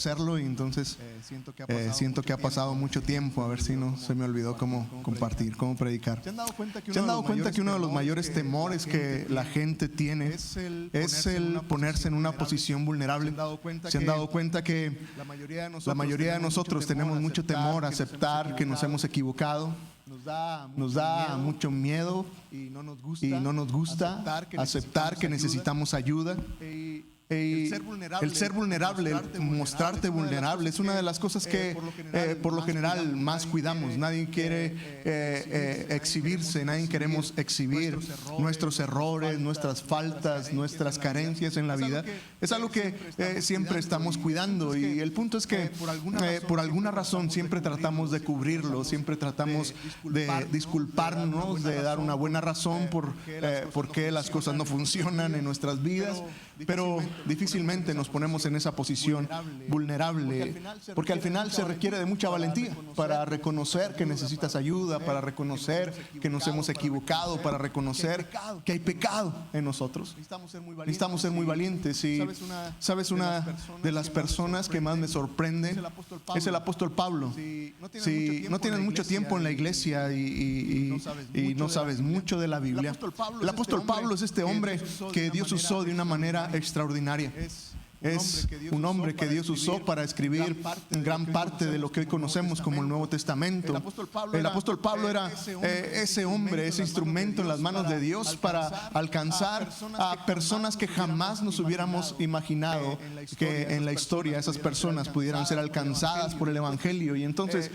hacerlo, y entonces siento que ha pasado mucho tiempo. A ver si no se me olvidó cómo compartir, cómo predicar. ¿Se han dado cuenta que uno de los mayores temores que la gente tiene es el ponerse en una posición vulnerable? ¿Se han dado cuenta que la mayoría de nosotros tenemos mucho temor a aceptar que nos hemos equivocado? Nos da mucho miedo y no nos gusta aceptar que necesitamos ayuda. El ser vulnerable, el mostrarte vulnerable, es una de las cosas que por lo general más cuidamos. Nadie quiere exhibirse, nadie queremos exhibir nuestros errores, nuestras faltas, nuestras carencias en la vida. Es algo que siempre estamos cuidando, y el punto es que por alguna razón siempre tratamos de cubrirlo, siempre tratamos de disculparnos, de dar una buena razón por qué las cosas no funcionan en nuestras vidas, pero difícilmente nos ponemos en esa posición vulnerable, porque al final se requiere de mucha valentía para reconocer que necesitas ayuda, para reconocer que nos hemos equivocado, para reconocer que hay pecado en nosotros. Necesitamos ser muy valientes. Y sabes, una de las personas que más me sorprende es el apóstol Pablo. Si no tienes mucho tiempo en la iglesia y no sabes mucho de la Biblia, el apóstol Pablo es este hombre que Dios usó de una manera extraordinaria. Es un hombre que Dios usó para escribir gran parte de lo que hoy conocemos como el Nuevo Testamento. El apóstol Pablo era ese hombre, ese instrumento en las manos de Dios para alcanzar a personas que jamás nos hubiéramos imaginado que en la historia esas personas pudieran ser alcanzadas por el Evangelio. Y entonces,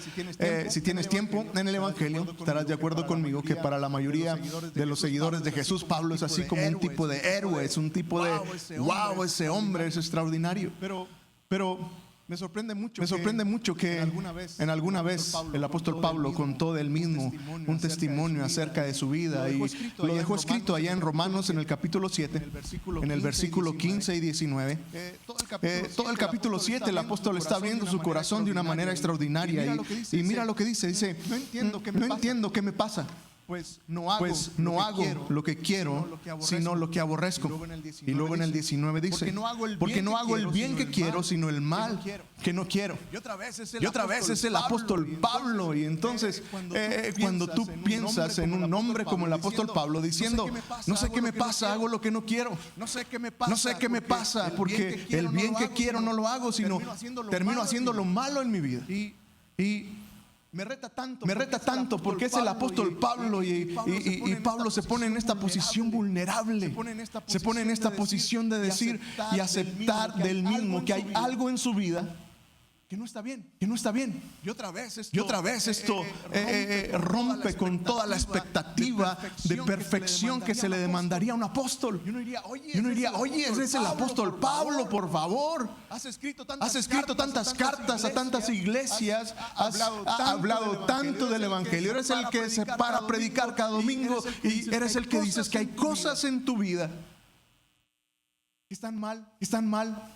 si tienes tiempo en el Evangelio, estarás de acuerdo conmigo que para la mayoría de los seguidores de Jesús, Pablo es así como un tipo de héroe, es un tipo de wow, ese hombre es extraordinario. Pero me sorprende mucho que en alguna vez el apóstol Pablo contó de él mismo un testimonio acerca de su vida, y lo dejó escrito allá en Romanos en el capítulo 7, en el versículo 15 y 19. Todo el capítulo 7 el apóstol está abriendo su corazón de una manera extraordinaria, y mira lo que dice, no entiendo qué me pasa. Pues no hago lo que quiero, sino lo que aborrezco. Y luego en el 19 dice, porque no hago el bien que quiero, sino el mal que no quiero. Y otra vez es el apóstol Pablo. Y entonces, cuando tú piensas en un hombre como el apóstol Pablo diciendo, no sé qué me pasa, hago lo que no quiero. No sé qué me pasa, porque el bien que quiero no lo hago, sino termino haciendo lo malo en mi vida. Y me reta tanto porque es el apóstol Pablo, y Pablo se pone en esta posición vulnerable, se pone en esta posición de decir y aceptar del mismo que hay algo en su vida que no está bien. Y otra vez esto rompe con toda la expectativa de perfección que se le demandaría a un apóstol. Y uno diría, oye, ese es el apóstol Pablo, por favor. Has escrito tantas cartas a tantas iglesias, has hablado tanto del Evangelio, eres el que se para a predicar cada domingo, y eres el que dices que hay cosas en tu vida que están mal.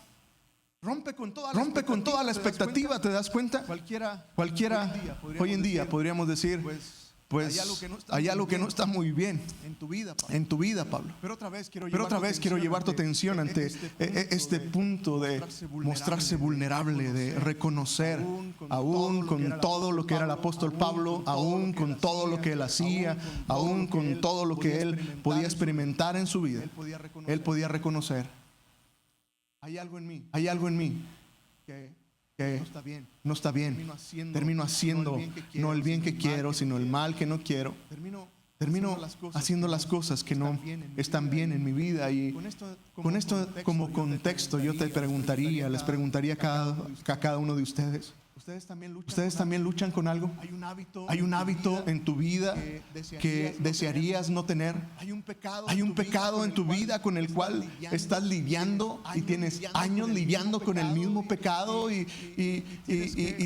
Rompe con toda la expectativa, ¿te das cuenta? Cualquiera hoy en día podríamos decir, pues hay algo que no está muy bien en tu vida, Pablo. Pero otra vez quiero llevar tu atención ante este punto de mostrarse vulnerable, de reconocer, aún con todo lo que era el apóstol Pablo, aún con todo lo que él hacía, aún con todo lo que él podía experimentar en su vida, él podía reconocer: hay algo en mí que no está bien. Termino haciendo no el bien que quiero, sino el mal que no quiero. Termino haciendo las cosas que no están bien en mi vida. Y con esto como contexto, yo les preguntaría a cada uno de ustedes: ¿ustedes también luchan con algo? ¿Hay un hábito en tu vida que desearías no tener? ¿Hay un pecado en tu vida con el cual estás lidiando y tienes años lidiando con el mismo pecado, y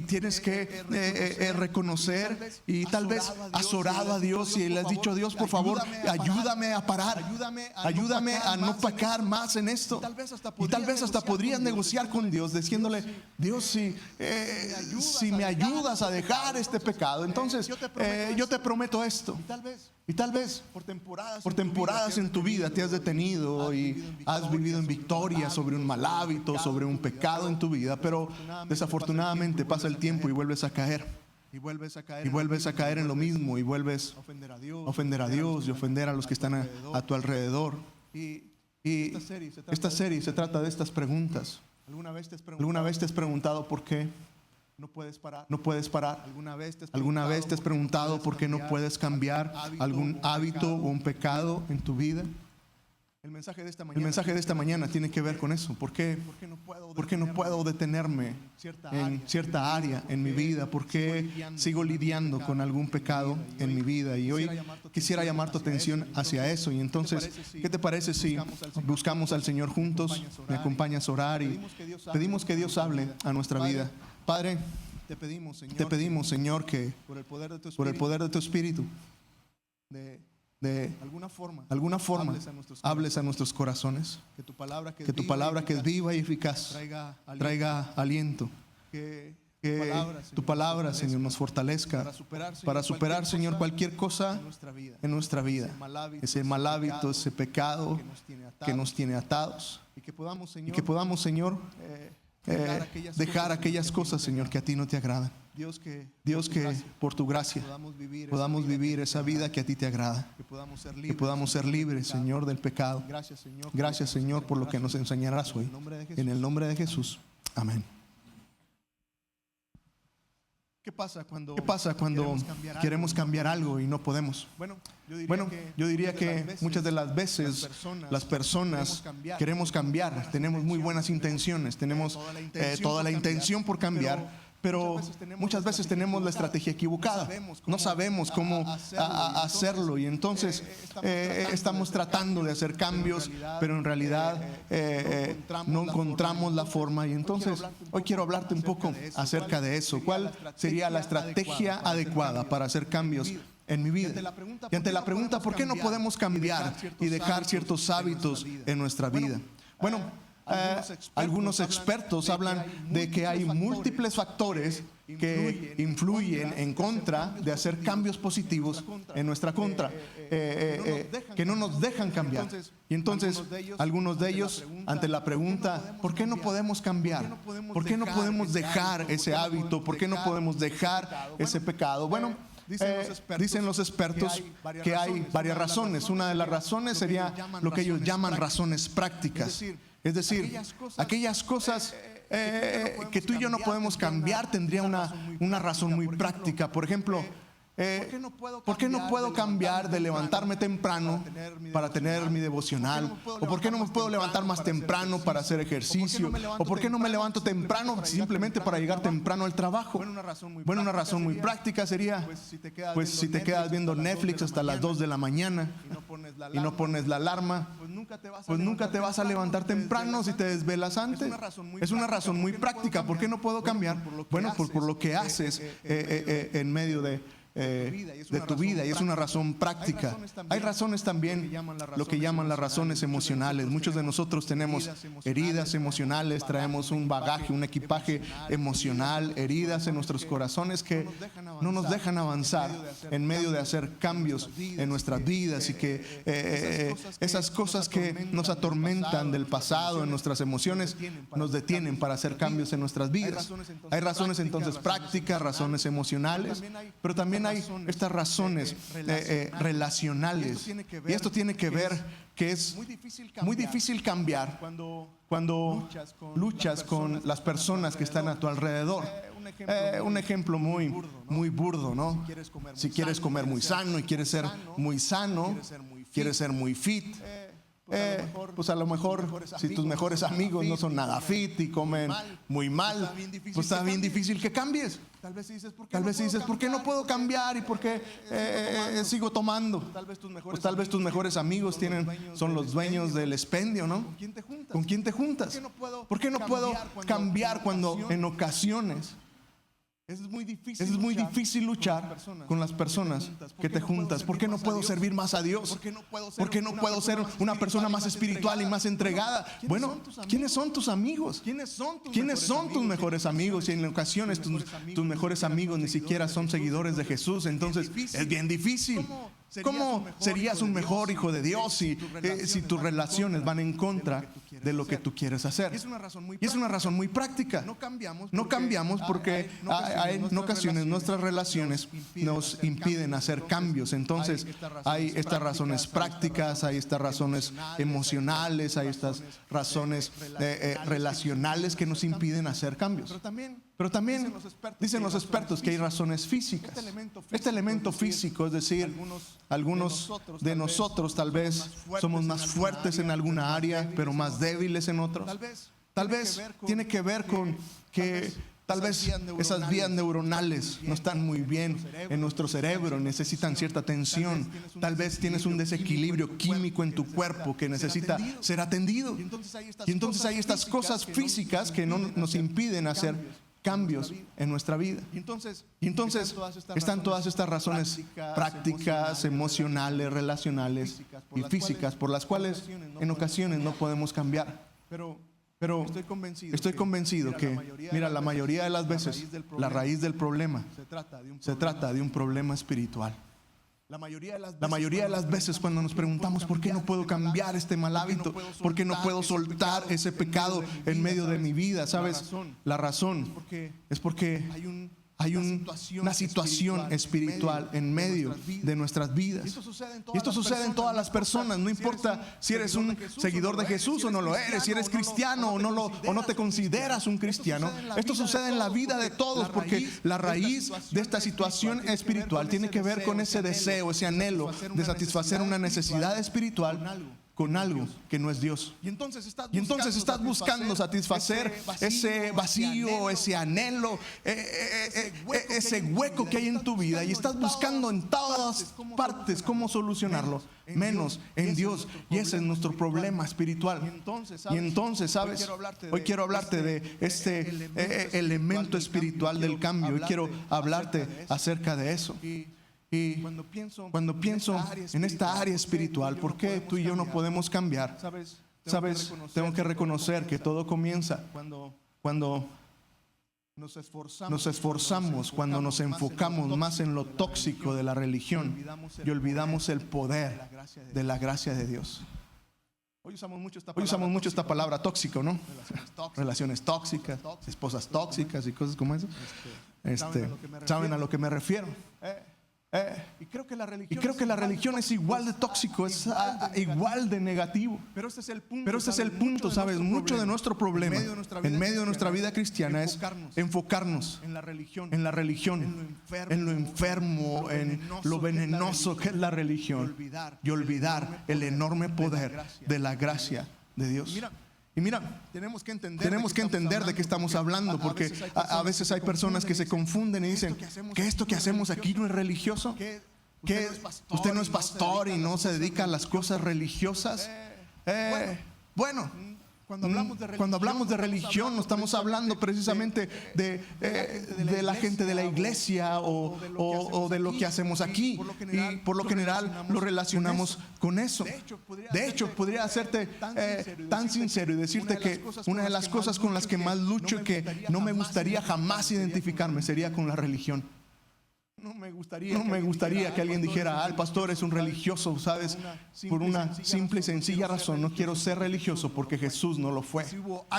tienes que reconocer, y tal vez has orado a Dios y le has dicho a Dios, por favor, ayúdame a parar, ayúdame a no pecar más en esto? Y tal vez hasta podrías negociar con Dios diciéndole: Dios, si si me ayudas a dejar este pecado, entonces yo te prometo esto. Y tal vez por temporadas en tu vida te has detenido y has vivido en victoria sobre un mal hábito, sobre un pecado en tu vida, pero desafortunadamente pasa el tiempo y vuelves a caer. Y vuelves a caer en lo mismo y vuelves a ofender a Dios y ofender a los que están a tu alrededor. Y esta serie se trata de estas preguntas. ¿Alguna vez te has preguntado por qué no puedes parar? ¿Alguna vez te has preguntado por qué no puedes cambiar algún hábito o un pecado en tu vida? El mensaje de esta mañana tiene que ver con eso. ¿Por qué no puedo detenerme en cierta área en mi vida? ¿Por qué sigo lidiando con algún pecado en mi vida? Y hoy quisiera llamar tu atención hacia eso. Y entonces, ¿qué te parece si buscamos al Señor juntos? Me acompañas a orar y pedimos que Dios hable a nuestra vida. Padre, te pedimos, Señor, que por el poder de tu Espíritu, de alguna forma hables a nuestros corazones, que tu palabra que es viva y eficaz traiga aliento, que tu palabra, Señor, nos fortalezca para superar, Señor, cualquier cosa en nuestra vida, ese mal hábito, ese pecado que nos tiene atados, y que podamos, Señor, dejar aquellas cosas, Señor, que a ti no te agradan. Dios, que por tu gracia podamos vivir esa vida que a ti te agrada, que podamos ser libres, Señor, del pecado. Gracias, Señor, por lo que nos enseñarás hoy. En el nombre de Jesús. Amén. ¿Qué pasa cuando queremos cambiar algo y no podemos? Bueno, yo diría que muchas de las veces las personas queremos cambiar, tenemos muy buenas intenciones, tenemos toda la intención por cambiar, pero muchas veces tenemos la estrategia equivocada. No sabemos cómo hacerlo y entonces estamos tratando de hacer cambios, pero en realidad no encontramos la forma. Y entonces hoy quiero hablarte un poco acerca de eso. ¿Cuál sería la estrategia adecuada para hacer cambios en mi vida? Y ante la pregunta, ¿por qué no podemos cambiar y dejar ciertos hábitos en nuestra vida? Bueno, algunos expertos hablan de que hay múltiples factores que influyen en contra de hacer cambios positivos en nuestra contra, que no nos dejan cambiar. Y entonces, algunos de ellos, ante la pregunta, ¿por qué no podemos cambiar? ¿Por qué no podemos dejar ese hábito? ¿Por qué no podemos dejar ese pecado? Bueno, dicen los expertos que hay varias razones. Una de las razones sería lo que ellos llaman razones prácticas. Es decir, aquellas cosas que tú y yo no podemos cambiar tendría una razón muy práctica. Por ejemplo, ¿por qué no puedo cambiar de levantarme temprano para tener mi devocional? ¿O por qué no me puedo levantar más temprano para hacer ejercicio? ¿O por qué no me levanto temprano simplemente para llegar temprano al trabajo? Bueno, una razón muy práctica sería, pues si te quedas viendo Netflix hasta las 2 de la mañana y no pones la alarma, pues nunca te vas a levantar temprano si te desvelas antes. Es una razón muy práctica. ¿Por qué no puedo cambiar? Bueno, por lo que haces en medio de tu vida, y es una razón práctica. Hay razones también, lo que llaman las razones emocionales. Muchos de nosotros tenemos heridas emocionales, traemos un bagaje, un equipaje emocional, heridas en nuestros corazones que no nos dejan avanzar en medio de hacer cambios en nuestras vidas, y que esas cosas que nos atormentan del pasado, en nuestras emociones, nos detienen para hacer cambios en nuestras vidas. Hay razones entonces prácticas, razones emocionales, pero también hay estas razones relacionales. Y esto tiene que ver que es muy difícil cambiar cuando luchas con las personas que están a tu alrededor. Un ejemplo muy burdo, ¿no? Si quieres comer muy sano y quieres ser muy sano, quieres ser muy fit, pues a lo mejor si tus mejores amigos no son nada fit y comen muy mal, pues está bien difícil que cambies. Tal vez dices, ¿por qué no puedo cambiar? ¿Y por qué sigo tomando? Pues tal vez tus mejores amigos son los dueños del expendio, ¿no? ¿Con quién te juntas? ¿Por qué no puedo cambiar cuando en ocasiones Es muy difícil luchar con las personas que te juntas. ¿Por qué no puedo servir más a Dios? ¿Por qué no puedo ser una persona más espiritual y más entregada? Bueno, ¿quiénes son tus amigos? ¿Quiénes son tus mejores amigos? Y en ocasiones tus mejores amigos ni siquiera son seguidores de Jesús. Entonces es bien difícil. ¿Cómo serías un mejor hijo de Dios si tus relaciones van en contra de lo que tú quieres hacer? Y es una razón muy práctica. No cambiamos porque en ocasiones nuestras relaciones nos impiden hacer cambios. Entonces hay estas razones prácticas, hay estas razones emocionales, hay estas razones relacionales que nos impiden hacer cambios. Pero también dicen los expertos que hay razones físicas. Este elemento físico, es decir, algunos de nosotros tal vez somos más fuertes en alguna área, pero más débiles en otros. Tal vez tiene que ver con que tal vez esas vías neuronales no están muy bien en nuestro cerebro, necesitan cierta atención. Tal vez tienes un desequilibrio químico en tu cuerpo que necesita ser atendido. Y entonces hay estas cosas físicas que no nos impiden hacer cambios en nuestra vida. Y entonces están todas estas razones prácticas, emocionales, relacionales y físicas por las cuales en ocasiones no podemos cambiar. Pero estoy convencido que, mira, la mayoría de las veces la raíz del problema se trata de un problema espiritual. La mayoría de las veces cuando nos preguntamos ¿por qué no puedo cambiar este mal hábito? ¿Por qué no puedo soltar ese pecado en medio de mi vida? ¿Sabes? La razón es porque hay una situación espiritual en medio de nuestras vidas. Y esto sucede en todas las personas. No importa si eres un seguidor de Jesús o no lo eres, si eres cristiano o no te consideras un cristiano. Esto sucede en la vida de todos porque la raíz de esta situación espiritual tiene que ver con ese deseo, ese anhelo de satisfacer una necesidad espiritual con algo que no es Dios. Y entonces estás buscando satisfacer ese vacío, ese anhelo, ese hueco que hay en tu vida, y estás buscando en todas partes cómo solucionarlo, menos en Dios. Y ese es nuestro problema espiritual. Y entonces, ¿sabes? Hoy quiero hablarte de este elemento espiritual del cambio. Hoy quiero hablarte acerca de eso. Y cuando pienso en esta área espiritual, ¿por qué tú y yo no podemos cambiar? ¿Sabes? Tengo que reconocer que todo comienza cuando nos esforzamos, cuando nos enfocamos más en lo tóxico de la religión y olvidamos el poder de la gracia de Dios. Hoy usamos mucho esta palabra tóxico, ¿no? Relaciones tóxicas, esposas tóxicas y cosas como eso. ¿Saben a lo que me refiero? Y creo que la religión es igual de tóxico, es igual de negativo. Pero ese es el punto, ¿sabes? Mucho de nuestro problema en medio de nuestra vida cristiana es enfocarnos en la religión, en lo enfermo, en lo venenoso que es la religión, y olvidar el enorme poder de la gracia de Dios. Y mira, tenemos que entender de qué estamos hablando, porque a veces hay personas que se confunden y dicen que esto que hacemos aquí no es religioso, que usted no es pastor y no se dedica a las cosas religiosas. Bueno, cuando hablamos de religión no estamos hablando precisamente de la gente de la iglesia o de lo que hacemos aquí, y por lo general lo relacionamos con eso. De hecho, podría hacerte tan sincero y decirte que una de las cosas con las que más lucho y que no me gustaría jamás identificarme sería con la religión. No me gustaría que alguien dijera, el pastor es un religioso, ¿sabes? Por una simple y sencilla razón: no quiero ser religioso porque Jesús no lo fue.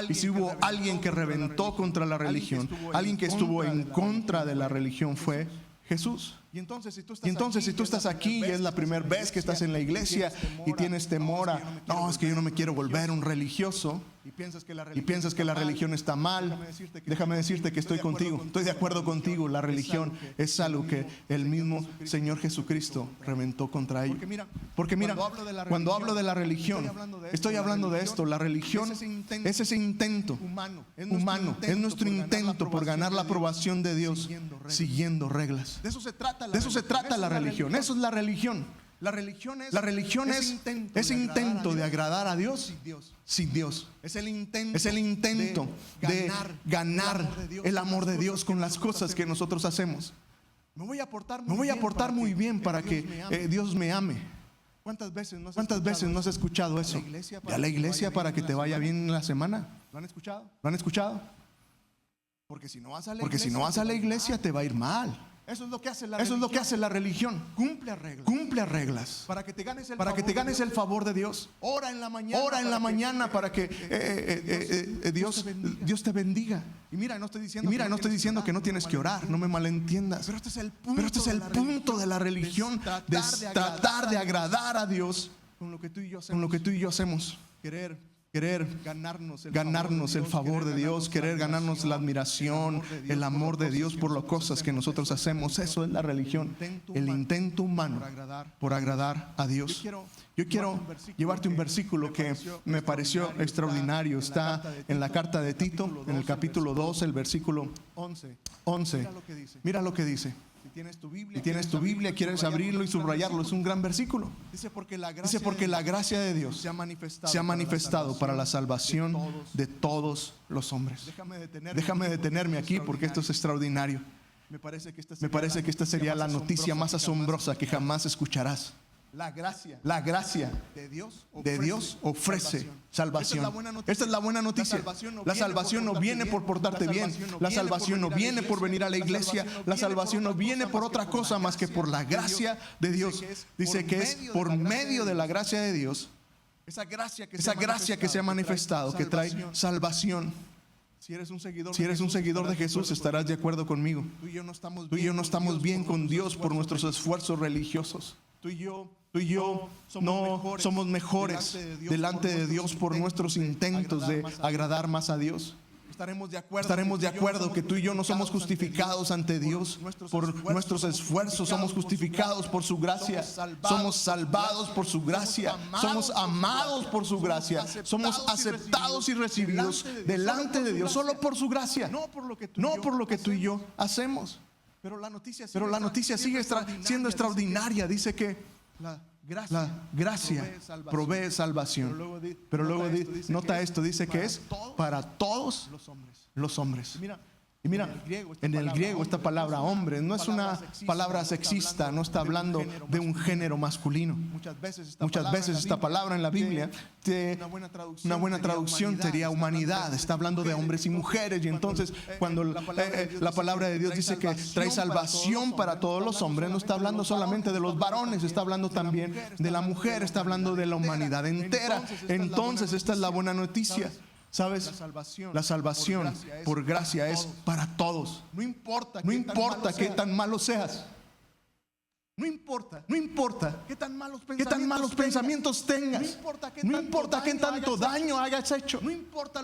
Y si hubo alguien que reventó contra la religión, alguien que estuvo en contra de la religión, fue Jesús. Y entonces si tú estás aquí y es la primera vez que estás en la iglesia y tienes temor a, no, es que yo no me quiero volver un religioso, y piensas que la religión está mal, déjame decirte que estoy contigo, estoy de acuerdo contigo. La religión es algo que el mismo Señor Jesucristo reventó contra ello. Porque mira, cuando hablo de la religión, estoy hablando de esto. La religión es ese intento humano, es nuestro intento por ganar la aprobación de Dios siguiendo reglas. De eso se trata la religión. Eso es la religión. La religión es ese intento de agradar a Dios sin Dios. Es el intento de ganar el amor de Dios con las cosas que nosotros hacemos. Me voy a portar muy bien para que Dios me ame. ¿Cuántas veces no has escuchado eso? Ve a la iglesia para que te vaya bien en la semana. ¿Lo han escuchado? Porque si no vas a la iglesia te va a ir mal. Eso es lo que hace la religión. Cumple reglas. Para que te ganes el favor de Dios. Ora en la mañana para que Dios te bendiga. Y mira, no estoy diciendo que no tienes que orar, no me malentiendas. Pero este es el punto de la religión, de tratar de agradar a Dios con lo que tú y yo hacemos. Querer ganarnos el favor de Dios, querer ganarnos la admiración, el amor de Dios por las cosas que nosotros hacemos. Eso es la religión, el intento humano por agradar a Dios. Yo quiero llevarte un versículo que me pareció extraordinario. Está en la carta de Tito, en el capítulo 2, el versículo 11. Mira lo que dice. Si tienes tu Biblia, quieres abrirlo y subrayarlo, es un gran versículo. Dice porque la gracia de Dios se ha manifestado para la salvación de todos los hombres. Déjame detenerme aquí porque esto es extraordinario. Me parece que esta sería la noticia más asombrosa que jamás escucharás. La gracia de Dios ofrece salvación. Esta es la buena noticia. La salvación no viene por portarte bien. La salvación no viene por venir a la iglesia. La salvación no viene por otra cosa más que por la gracia de Dios. Dice que es por medio de la gracia de Dios, esa gracia que se ha manifestado, que trae salvación. Si eres un seguidor de Jesús, estarás de acuerdo conmigo. Tú y yo no estamos bien con Dios por nuestros esfuerzos religiosos. Tú y yo no somos mejores delante de Dios por nuestros intentos de agradar más a Dios. Estaremos de acuerdo que tú y yo no somos justificados ante Dios por nuestros esfuerzos, somos justificados por su gracia, somos salvados por su gracia, somos amados por su gracia, somos aceptados y recibidos delante de Dios solo por su gracia, no por lo que tú y yo hacemos. Pero la noticia sigue siendo extraordinaria. Dice que la gracia provee salvación. Pero luego nota esto, dice que es para todos los hombres. Y mira, en el griego esta palabra hombre no es una palabra sexista, no está hablando de un género masculino. Muchas veces esta palabra en la Biblia, una buena traducción sería humanidad, está hablando de hombres y mujeres. Y entonces cuando la palabra de Dios dice que trae salvación para todos los hombres, no está hablando solamente de los varones, está hablando también de la mujer, está hablando de la humanidad entera. Entonces esta es la buena noticia. ¿Sabes? La salvación por gracia es para todos. No importa qué tan malo seas. No importa qué tan malos pensamientos tengas. No importa qué tanto daño hayas hecho. No importa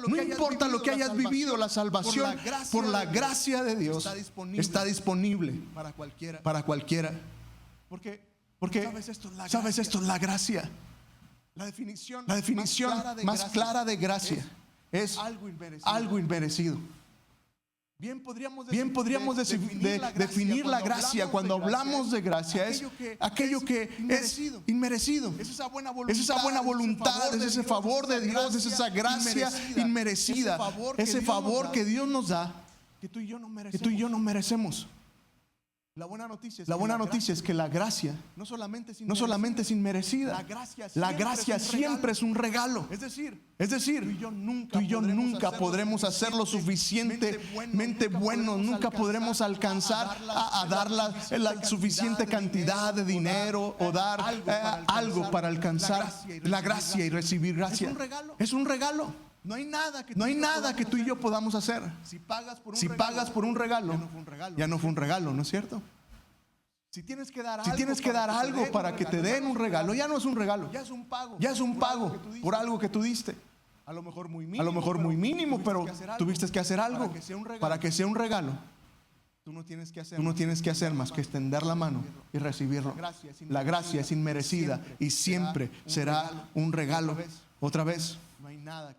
lo que hayas vivido. La salvación por la gracia de Dios está disponible para cualquiera. Porque ¿sabes esto? La gracia. La definición más clara de gracia es algo inmerecido. Bien podríamos definir la gracia cuando hablamos de gracia. Es aquello que es inmerecido. Es esa buena voluntad, es ese favor de Dios, es esa gracia inmerecida. Ese favor que Dios nos da que tú y yo no merecemos. La buena noticia es que la gracia no solamente es inmerecida, la gracia siempre es un regalo. Es decir, tú y yo nunca podremos hacer lo suficientemente buenos, nunca podremos alcanzar a dar la suficiente cantidad de dinero o dar algo para alcanzar la gracia y recibir gracia. Es un regalo. No hay nada que tú y yo podamos hacer. Si pagas por un regalo, ya no fue un regalo, ¿no es cierto? Si tienes que dar algo para que te den un regalo, ya no es un regalo. Ya es un pago por algo que tú diste. A lo mejor muy mínimo, pero tuviste que hacer algo para que sea un regalo. Tú no tienes que hacer más que extender la mano y recibirlo. La gracia es inmerecida y siempre será un regalo. Otra vez.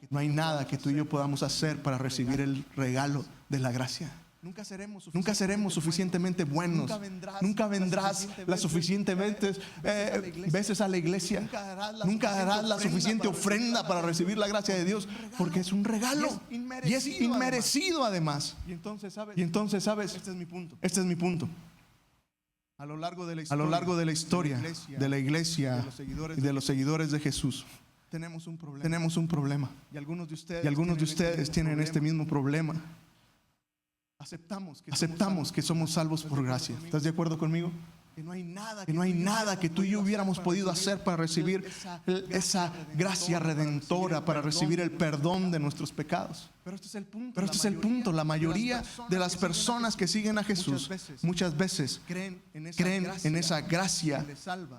No hay nada que tú y yo podamos hacer para recibir el regalo de la gracia. Nunca seremos suficientemente buenos. Nunca vendrás las suficientemente veces a la iglesia. Nunca darás la suficiente ofrenda para recibir la gracia de Dios, porque es un regalo y es inmerecido además. Y entonces, ¿sabes? Este es mi punto. A lo largo de la historia de la iglesia y de los seguidores de Jesús, tenemos un problema. Y algunos de ustedes tienen este mismo problema. Aceptamos que somos salvos por gracia. ¿Estás de acuerdo conmigo? Que no hay nada que tú y yo hubiéramos podido hacer para recibir esa gracia redentora, para recibir el perdón de nuestros pecados. Pero este es el punto. La mayoría de las personas que siguen a Jesús muchas veces creen en esa gracia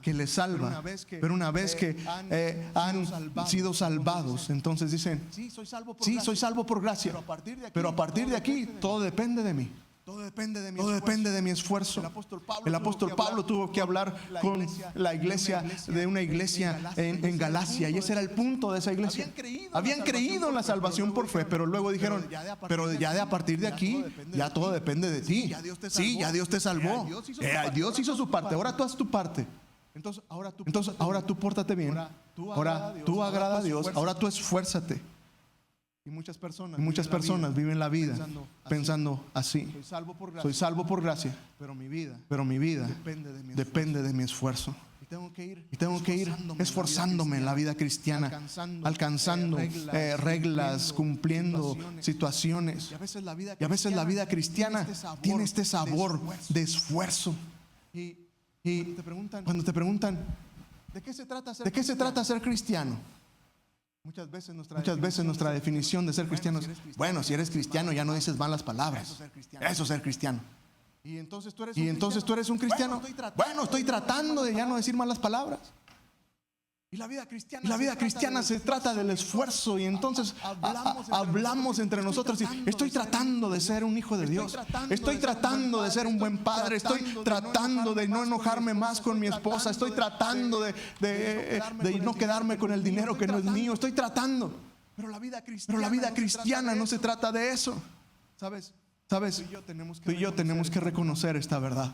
que les salva. Pero una vez que han sido salvados, entonces dicen: sí, soy salvo por gracia. Pero a partir de aquí todo depende de mí. Todo depende de mi esfuerzo. El apóstol Pablo tuvo que hablar con la iglesia de una iglesia en Galacia, y ese era el punto de esa iglesia. Habían creído en la salvación por fe, pero luego dijeron: pero ya de a partir de aquí ya todo depende de ti. Sí, ya Dios te salvó. Dios hizo su parte, ahora tú haz tu parte. Entonces ahora tú pórtate bien. Ahora tú agrada a Dios. Ahora tú esfuérzate. Y muchas personas viven la vida pensando así: soy salvo por gracia, pero mi vida depende de mi esfuerzo. Y tengo que ir esforzándome en la vida cristiana, alcanzando reglas, cumpliendo situaciones. Y a veces la vida cristiana tiene este sabor de esfuerzo. Y cuando te preguntan: ¿de qué se trata ser cristiano? Muchas veces nuestra definición de ser cristiano es: bueno, si eres cristiano ya no dices malas palabras. Eso es ser cristiano. Y entonces tú eres un cristiano. Bueno, estoy tratando de ya no decir malas palabras. Y la vida cristiana se trata del esfuerzo. Y entonces hablamos entre nosotros y: estoy tratando de ser un hijo de Dios. Estoy tratando de ser un buen padre. Estoy tratando de no enojarme más con mi esposa. Estoy tratando de no quedarme con el dinero que no es mío. Estoy tratando. Pero la vida cristiana no se trata de eso. ¿Sabes? Tú y yo tenemos que reconocer esta verdad.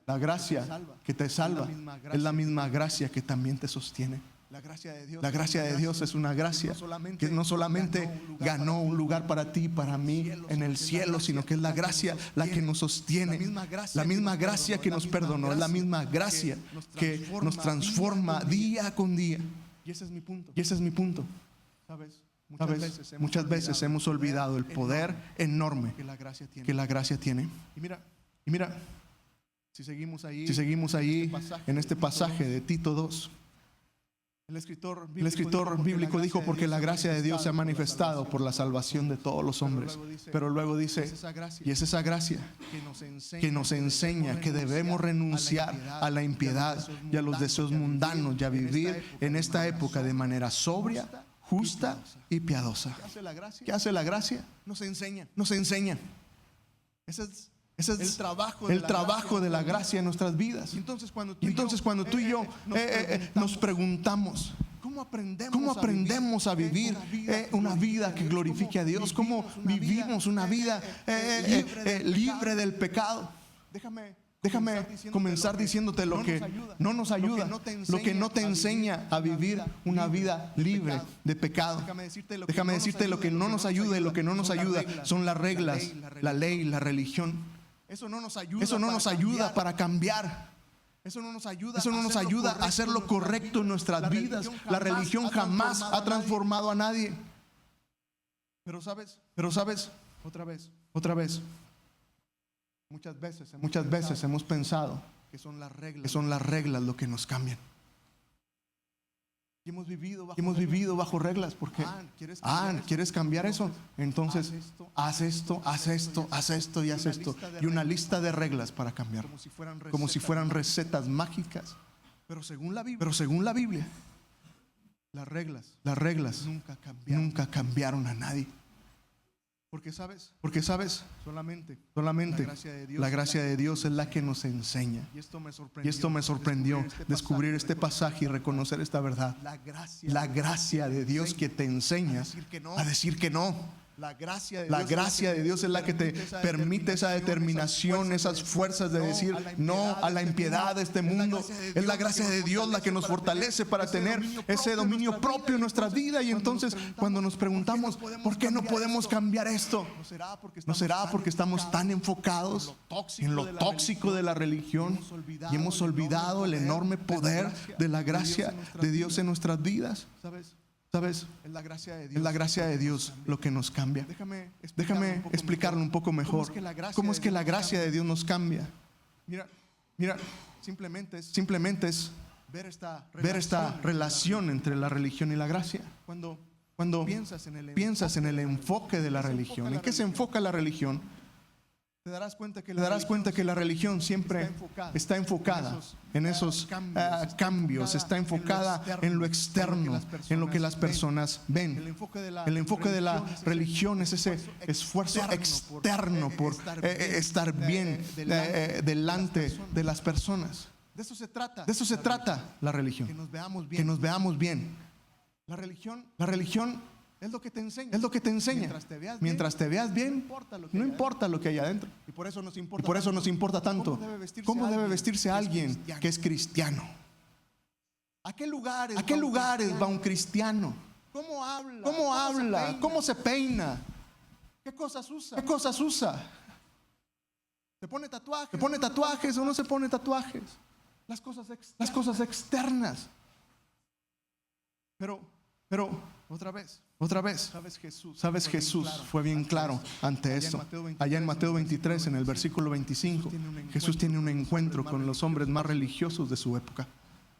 La gracia que te salva es la misma gracia que también te sostiene. La gracia de Dios es una gracia que no solamente ganó un lugar para ti y para mí en el cielo, sino que es la gracia la que nos sostiene. La misma gracia que nos perdonó, es la misma gracia que nos transforma día con día. Y ese es mi punto. ¿Sabes? Muchas veces hemos olvidado el poder enorme que la gracia tiene. Y mira, si seguimos ahí en este pasaje de Tito 2, el escritor bíblico dijo: porque la gracia de Dios se ha manifestado por la salvación de todos los hombres. Pero luego dice: y es esa gracia que nos enseña que debemos renunciar a la impiedad y a los deseos mundanos y a vivir en esta época de manera sobria, justa y piadosa. ¿Qué hace la gracia? Nos enseña. Ese es el trabajo de la gracia en nuestras vidas. Entonces cuando tú y yo nos preguntamos: ¿cómo aprendemos a vivir una vida que glorifique a Dios? ¿Cómo vivimos una vida libre del pecado? Déjame comenzar diciéndote lo que no nos ayuda, lo que no te enseña a vivir una vida libre de pecado. Déjame decirte lo que no nos ayuda, y lo que no nos ayuda son las reglas, la ley, la religión. Eso no nos ayuda para cambiar. Eso no nos ayuda a hacer lo correcto en nuestras vidas. La religión jamás ha transformado a nadie. Pero sabes, otra vez. Muchas veces hemos pensado que son las reglas lo que nos cambian. Y hemos vivido bajo reglas porque ¿quieres cambiar eso? Entonces haz esto y haz esto. Y una lista de reglas para cambiar, como si fueran recetas mágicas. Pero según la Biblia, las reglas nunca cambiaron a nadie. Porque sabes, solamente la gracia de Dios es la que nos enseña. Y esto me sorprendió, descubrir este pasaje y reconocer esta verdad. La gracia de Dios que te enseña a decir que no. La gracia de Dios es la que te permite esa determinación, esas fuerzas de decir no a la impiedad de este mundo. Es la gracia de Dios la que nos fortalece para tener ese dominio propio en nuestra vida. Y entonces cuando nos preguntamos ¿por qué no podemos cambiar esto? ¿No será porque estamos tan enfocados en lo tóxico de la religión y hemos olvidado el enorme poder de la gracia de Dios en nuestras vidas? ¿Sabes? Es la gracia de Dios lo que nos cambia. Déjame explicarlo un poco mejor. ¿Cómo es que la gracia de Dios nos cambia? Mira, simplemente es ver esta relación entre la religión y la gracia. Cuando piensas en el enfoque de la religión, ¿en qué se enfoca la religión? Te darás cuenta que la religión siempre está enfocada en esos cambios, está enfocada en lo externo, en lo que las personas ven. El enfoque de la religión es ese esfuerzo externo por estar bien delante de las personas. De eso se trata la religión, que nos veamos bien. La religión es lo que te enseña. Mientras te veas bien, no importa lo que hay adentro. Y por eso nos importa tanto cómo debe vestirse alguien que es cristiano. ¿A qué lugares va un cristiano? ¿Cómo habla? ¿Cómo se peina? ¿Qué cosas usa? ¿Se pone tatuajes o no se pone tatuajes? Las cosas externas. Pero otra vez, ¿sabes? Jesús fue bien claro ante esto. Allá en Mateo 23, en el versículo 25, Jesús tiene un encuentro con los hombres más religiosos de su época.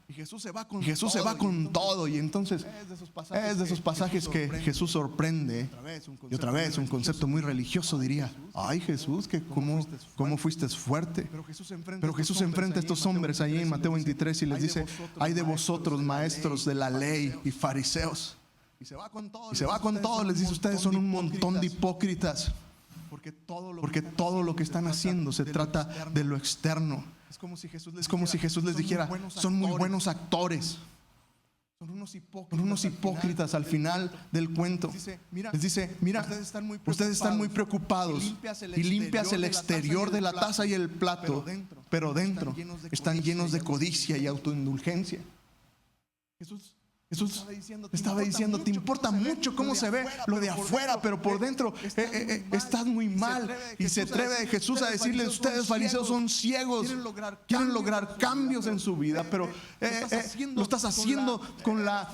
Y Jesús se va con todo. Y entonces es de esos pasajes que Jesús sorprende. Y otra vez, un concepto muy religioso diría: ay, Jesús, que ¿cómo fuiste fuerte? Pero Jesús enfrenta a estos hombres ahí en Mateo 23 y les dice: ay de vosotros, maestros de la ley y fariseos. Y se va con todo, les dice: ustedes son un montón de hipócritas. Porque todo lo que están haciendo se trata de lo externo. Es como si Jesús les dijera: son muy buenos actores. Son unos hipócritas al final del cuento. Les dice: mira, ustedes están muy preocupados y limpias el exterior de la taza y el plato, pero dentro están llenos de codicia y autoindulgencia. Jesús estaba diciendo: te importa mucho cómo se ve lo de afuera, pero por dentro estás muy mal. Y se atreve Jesús a decirles: ustedes fariseos son ciegos, quieren lograr cambios en su vida, pero lo estás haciendo con la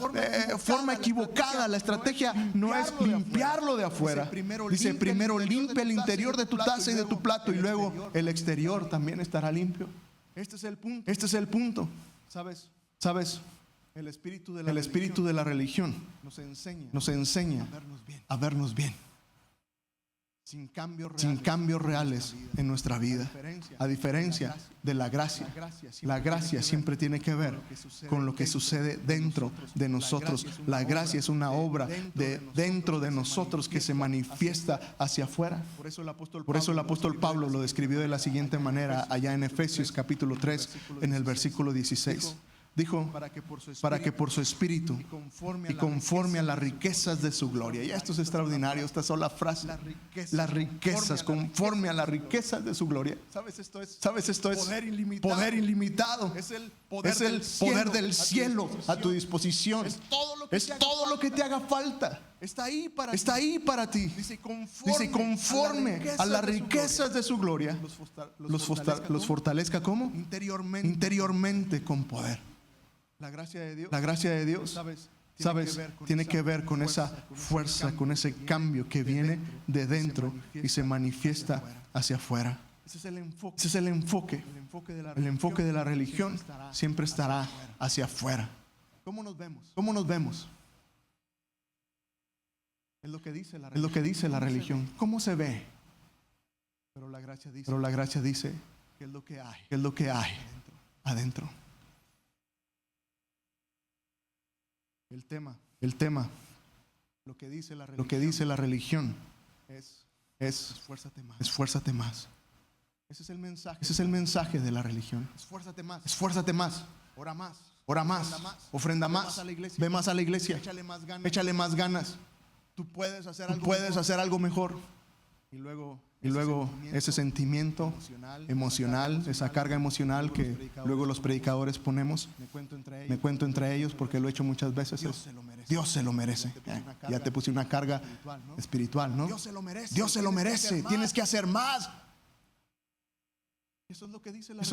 forma equivocada. La estrategia no es limpiarlo de afuera. Dice: primero limpia el interior de tu taza y de tu plato, y luego el exterior también estará limpio. Este es el punto. ¿Sabes? El espíritu de la religión nos enseña a vernos bien. Sin cambios reales en nuestra vida. A diferencia de la gracia. La gracia siempre tiene que ver con lo que sucede dentro de nosotros. La gracia es una obra de dentro de nosotros que se manifiesta hacia afuera. Por eso el apóstol Pablo lo describió de la siguiente manera allá en Efesios capítulo 3 en el versículo 16. Dijo: para que por su espíritu y conforme a las riquezas de su gloria. Y esto es extraordinario, esta sola frase. Las riquezas, conforme a las riquezas de su gloria. ¿Sabes? Esto es poder ilimitado. Es el poder del cielo a tu disposición. Es todo lo que te haga falta. Está ahí para ti. Dice: conforme a las riquezas de su gloria, los fortalezca ¿cómo? Interiormente con poder. La gracia de Dios, ¿sabes? Tiene que ver con esa fuerza, con ese cambio que viene de dentro y se manifiesta hacia afuera. Ese es el enfoque. El enfoque de la religión siempre estará hacia afuera. ¿Cómo nos vemos? Es lo que dice la religión. ¿Cómo se ve? Pero la gracia dice que es lo que hay adentro. El tema, lo que dice la religión es esfuérzate más. Ese es el mensaje de la religión. Esfuérzate más. Ora más. Ofrenda más. Ve más a la iglesia. Échale más ganas. tú puedes hacer algo mejor. Y luego ese sentimiento emocional, esa carga emocional que luego los predicadores ponemos, me cuento entre ellos porque lo he hecho muchas veces, Dios se lo merece. Ya te puse una carga espiritual, ¿no? Dios se lo merece, tienes que hacer más. Eso es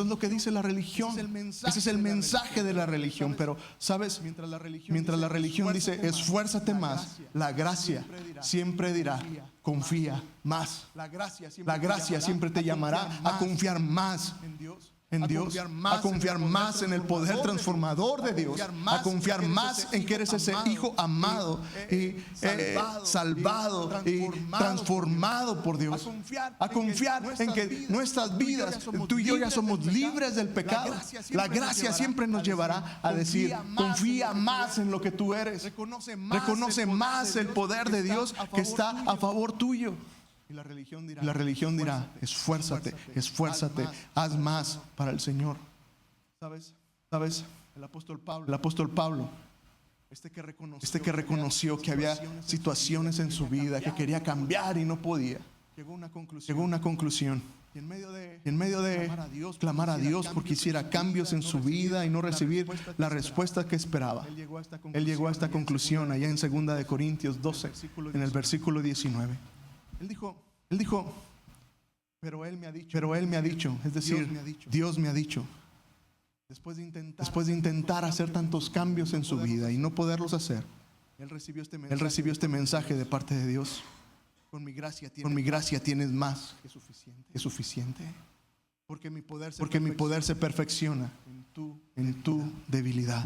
lo que dice la religión. Ese es el mensaje de la religión. Pero, ¿sabes? Mientras la religión dice, esfuérzate más, la gracia siempre dirá, confía más. La gracia siempre te llamará a confiar más en Dios, a confiar más en el poder transformador de Dios, a confiar más en que eres ese hijo amado y salvado y transformado por Dios, a confiar en que nuestras vidas, tú y yo ya somos libres del pecado. La gracia siempre nos llevará a decir, confía más en lo que tú eres, reconoce más el poder de Dios que está a favor tuyo. Y la religión dirá, esfuérzate, haz más para el Señor. ¿Sabes? El apóstol Pablo, este que reconoció que había situaciones en su vida que quería cambiar y no podía, llegó a una conclusión. Y en medio de clamar a Dios porque hiciera cambios en su vida y no recibir la respuesta que esperaba, él llegó a esta conclusión allá en 2 de Corintios 12, en el versículo 19. Él dijo, pero él me ha dicho, es decir, Dios me ha dicho, después de intentar hacer tantos cambios en su vida y no poderlos hacer, él recibió este mensaje de parte de Dios. Con mi gracia tienes más que suficiente. Porque mi poder se perfecciona en tu debilidad.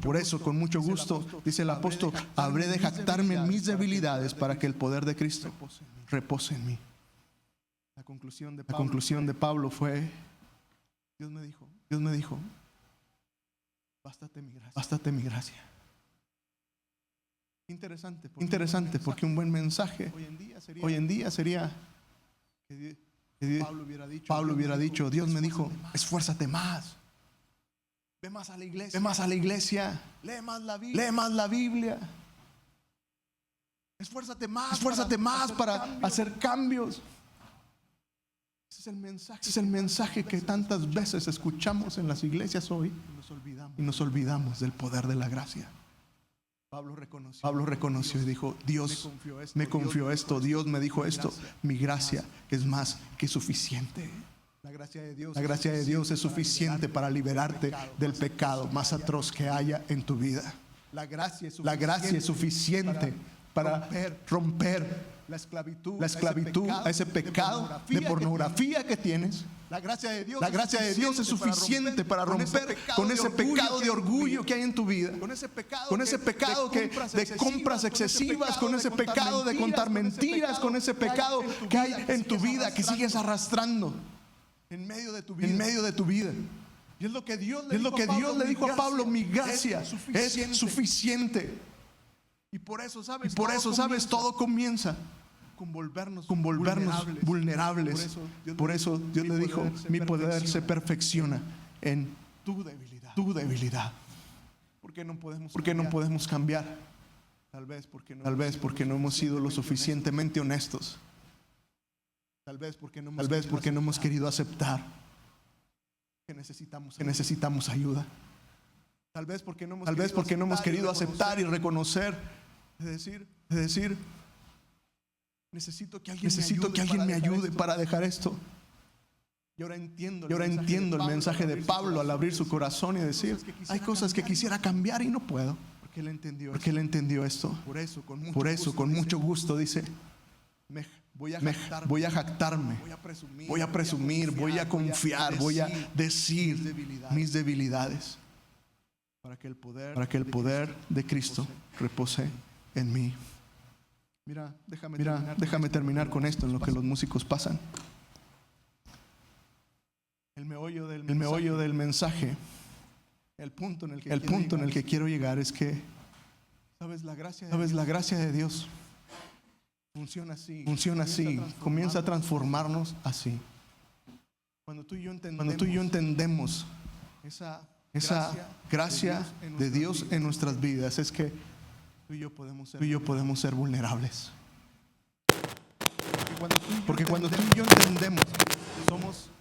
Por eso, con mucho gusto, dice el apóstol, habré de jactarme en mis debilidades para que el poder de Cristo repose en mí. La conclusión de Pablo fue, Dios me dijo, bástate mi gracia. Interesante, porque un buen mensaje hoy en día sería que Pablo hubiera dicho, Dios me dijo, esfuérzate más. Ve más a la iglesia. Lee más la Biblia. Esfuérzate más para hacer cambios. Ese es el mensaje que tantas veces escuchamos en las iglesias hoy y nos olvidamos del poder de la gracia. Pablo reconoció y dijo, Dios me confió esto, Dios me dijo esto, mi gracia es más que suficiente. La gracia de Dios es suficiente para liberarte del pecado más atroz que haya en tu vida. La gracia es suficiente para romper la esclavitud a ese pecado de pornografía que tienes. La gracia de Dios es suficiente para romper con ese pecado de orgullo que hay en tu vida, con ese pecado de compras excesivas, con ese pecado de contar mentiras, con ese pecado que hay en tu vida que sigues arrastrando en medio de tu vida. Y es lo que Dios le dijo a Pablo, mi gracia es suficiente. Y por eso, ¿sabes? Todo comienza con volvernos vulnerables. Por eso Dios le dijo, mi poder se perfecciona en tu debilidad. ¿Por qué no podemos cambiar? Tal vez porque no hemos sido lo suficientemente honestos. Tal vez porque no hemos querido aceptar que necesitamos ayuda. Tal vez porque no hemos querido aceptar y reconocer, de decir, necesito que alguien me ayude para dejar esto. Y ahora entiendo el mensaje de Pablo al abrir su corazón y decir, hay cosas que quisiera cambiar y no puedo. Porque él entendió esto. Por eso, con mucho gusto dice, voy a jactarme, voy a presumir, voy a confiar, voy a decir mis debilidades. Para que el poder de Cristo repose en mí. Mira, déjame terminar con esto en lo que los músicos pasan. El meollo del mensaje, el punto en el que quiero llegar es que, ¿sabes? La gracia de Dios funciona así, comienza a transformarnos así. Cuando tú y yo entendemos esa gracia de Dios en nuestras vidas, es que tú y yo podemos ser vulnerables. Porque cuando tú y yo entendemos,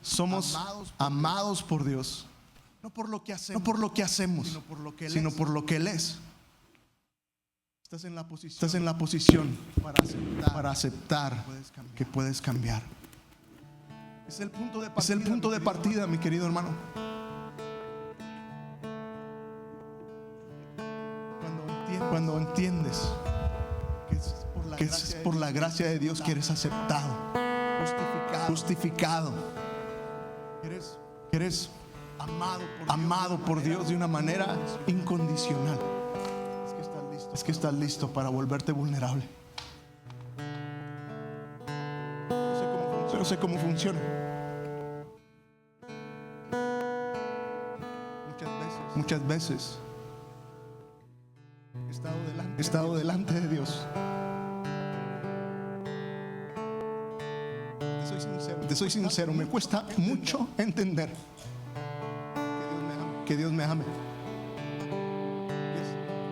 somos amados por Dios, no por lo que hacemos, sino por lo que Él es. Estás en la posición para aceptar que puedes cambiar. Es el punto de partida, mi querido hermano. Cuando entiendes que es por la gracia de Dios que eres aceptado, justificado, eres amado por Dios de una manera incondicional. Es que estás listo para volverte vulnerable. No sé cómo funciona. Muchas veces he estado delante de Dios. Te soy sincero, me cuesta mucho entender que Dios me ame.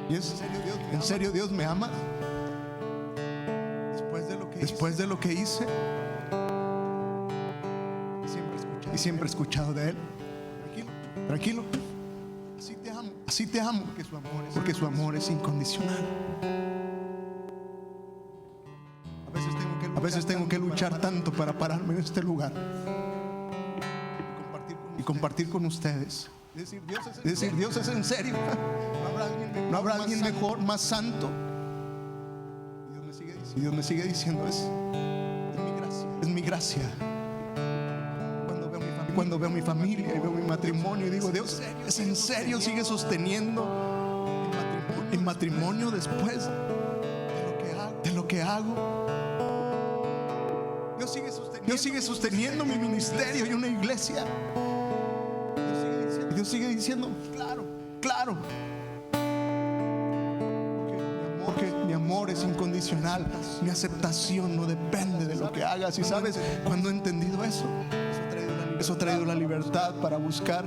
Y es, ¿en serio Dios me ama? Después de lo que hice. Y siempre he escuchado de Él. Tranquilo. Así te amo. Porque su amor es incondicional. A veces tengo que luchar tanto para pararme en este lugar y compartir con ustedes. Decir, Dios es en serio. No habrá alguien mejor, más santo. Y Dios me sigue diciendo, es mi gracia. Cuando veo mi familia y veo mi matrimonio y digo, Dios, ¿es en serio? Sigue sosteniendo mi matrimonio después de lo que hago. Dios sigue sosteniendo mi ministerio y una iglesia. Dios sigue diciendo, claro. Porque mi amor es incondicional. Mi aceptación no depende de lo que hagas. Y sabes, cuando he entendido eso ha traído la libertad para buscar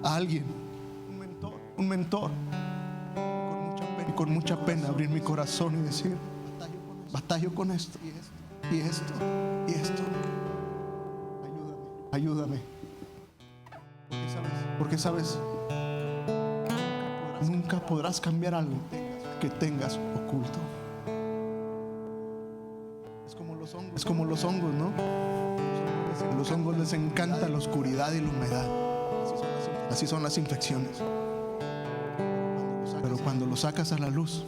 a alguien, un mentor. Y con mucha pena abrir mi corazón y decir, batallo con esto y esto. Ayúdame. Porque sabes, nunca podrás cambiar algo que tengas oculto. Es como los hongos, ¿no? A los hongos les encanta la oscuridad y la humedad. Así son las infecciones. Pero cuando lo sacas a la luz,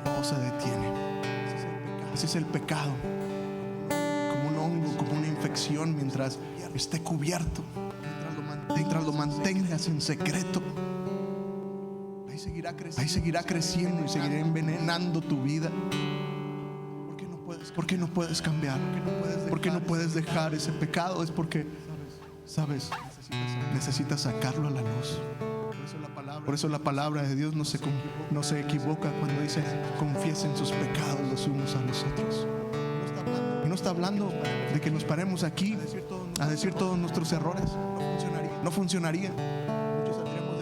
todo se detiene. Ese es el pecado. Como un hongo, como una infección, mientras esté cubierto, mientras lo mantengas en secreto, ahí seguirá creciendo y seguirá envenenando tu vida. ¿Por qué no puedes cambiar? ¿Por qué no puedes dejar ese pecado? Es porque, sabes, necesitas sacarlo a la luz. Por eso la palabra de Dios no se equivoca cuando dice, confiesen sus pecados los unos a los otros. Y no está hablando de que nos paremos aquí a decir todos nuestros errores. No funcionaría.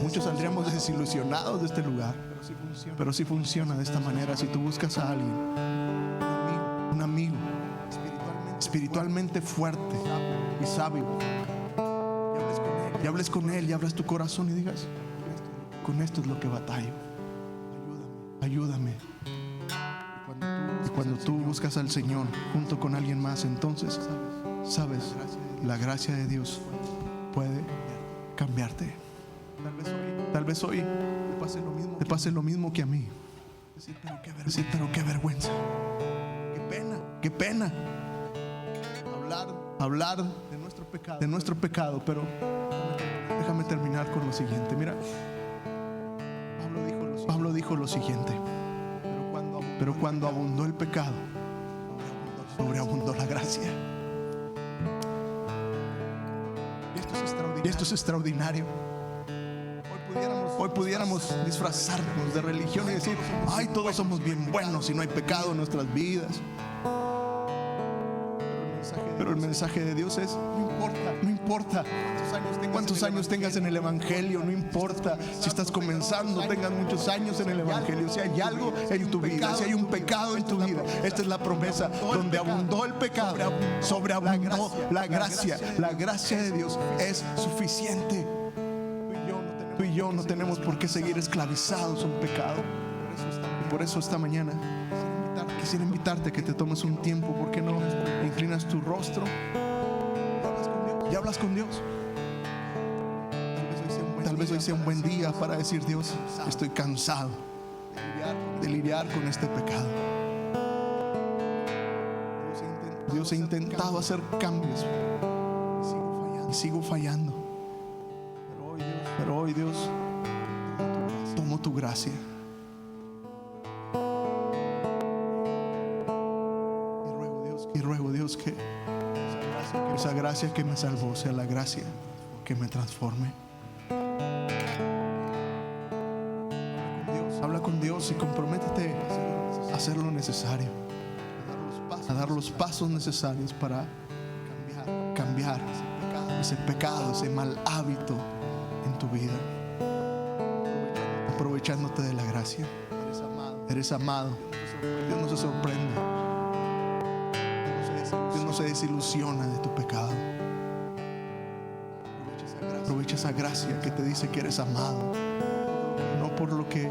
Muchos saldríamos desilusionados de este lugar. Pero sí funciona de esta manera. Si tú buscas a alguien, un amigo espiritualmente fuerte y sabio, y hables con él y abras tu corazón y digas, con esto es lo que batallo, ayúdame. Y cuando tú buscas al Señor junto con alguien más, entonces sabes, la gracia de Dios puede cambiarte. Tal vez hoy te pase lo mismo que a mí. Decir, pero qué vergüenza, qué pena hablar de nuestro pecado. Pero déjame terminar con lo siguiente. Mira, Pablo dijo lo siguiente: pero cuando abundó el pecado, sobreabundó la gracia. Y esto es extraordinario. Hoy pudiéramos disfrazarnos de religión y decir, ay, todos somos bien buenos y no hay pecado en nuestras vidas. Pero el mensaje de Dios es: no importa cuántos años tengas en el Evangelio, no importa si estás comenzando, tengas muchos años en el Evangelio, si hay algo en tu vida, si hay un pecado en tu vida, esta es la promesa: donde abundó el pecado, sobreabundó la gracia. La gracia de Dios es suficiente. Tú y yo no tenemos por qué seguir esclavizados a un pecado. Por eso esta mañana quisiera invitarte a que te tomes un tiempo. ¿Por qué no inclinas tu rostro y hablas con Dios? Tal vez hoy sea un buen día para decir: Dios, estoy cansado de lidiar con este pecado. Dios, he intentado hacer cambios y sigo fallando. Pero hoy, Dios, tomo tu gracia. Y ruego, Dios, que esa gracia que me salvó sea la gracia que me transforme. Habla con Dios y comprométete a hacer lo necesario, a dar los pasos necesarios para cambiar ese pecado, ese mal hábito en tu vida, aprovechándote de la gracia. Eres amado. Dios no se sorprende. Dios no se desilusiona de tu pecado. Aprovecha esa gracia que te dice que eres amado, no por lo que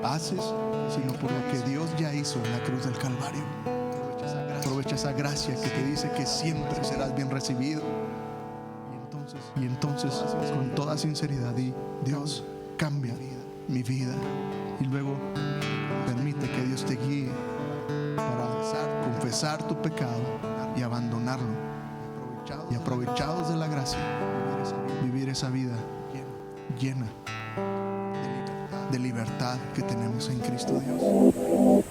haces, sino por lo que Dios ya hizo en la cruz del Calvario. Aprovecha esa gracia que te dice que siempre serás bien recibido. Y entonces con toda sinceridad di: Dios, cambia mi vida. Y luego permite que Dios te guíe para confesar tu pecado y abandonarlo, y aprovechados de la gracia, vivir esa vida llena de libertad que tenemos en Cristo Dios.